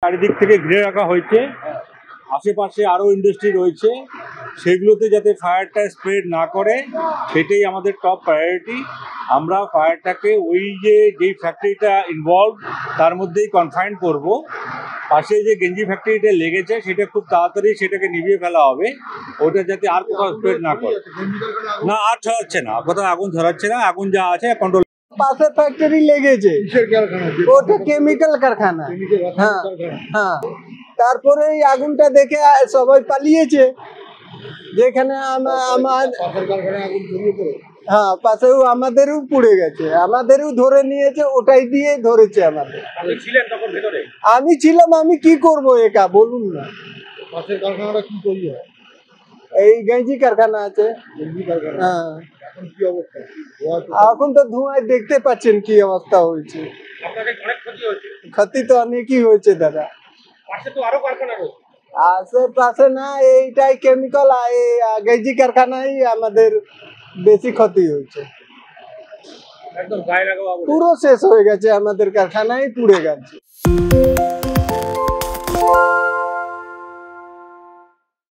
চারিদিক থেকে ঘিরে রাখা হয়েছে, আশেপাশে আরও ইন্ডাস্ট্রি রয়েছে, সেগুলোতে যাতে ফায়ারটা স্প্রেড না করে সেটাই আমাদের টপ প্রায়োরিটি। আমরা ফায়ারটাকে যেই ফ্যাক্টরিটা ইনভলভ তার মধ্যেই কনফাইন করব। পাশে যে গেঞ্জি ফ্যাক্টরিটা লেগেছে সেটা খুব তাড়াতাড়ি সেটাকে নিভিয়ে ফেলা হবে, ওটা যাতে আর কোথাও স্প্রেড না করে। না, আর ছড়াচ্ছে না, কোথাও আগুন ছড়াচ্ছে না, আগুন যা আছে কন্ট্রোল। পাশে ফ্যাক্টরি লেগেছে, ওটা কেমিক্যাল কারখানা। হ্যাঁ হ্যাঁ, তারপরে এই আগুনটা দেখে সবাই পালিয়েছে। যেখানে হ্যাঁ, পাশেও আমাদেরও পুড়ে গেছে, আমাদেরও ধরে নিয়েছে, ওটাই দিয়ে ধরেছে আমাদের। আমি ছিলাম, আমি কি করব একা, বলুন না। পাশের কারখানাটা কি তৈরি হয়? এই গেঞ্জি কারখানা আছে। হ্যাঁ, এখন তো ধোঁয়ায় দেখতে পাচ্ছেন কি অবস্থা হয়েছে। ক্ষতি তো অনেকই হয়েছে দাদা। আশেপাশে না, এইটাই কেমিক্যাল, গেঞ্জি কারখানায় আমাদের বেশি ক্ষতি হয়েছে। পুরো শেষ হয়ে গেছে, আমাদের কারখানায় পুড়ে গেছে।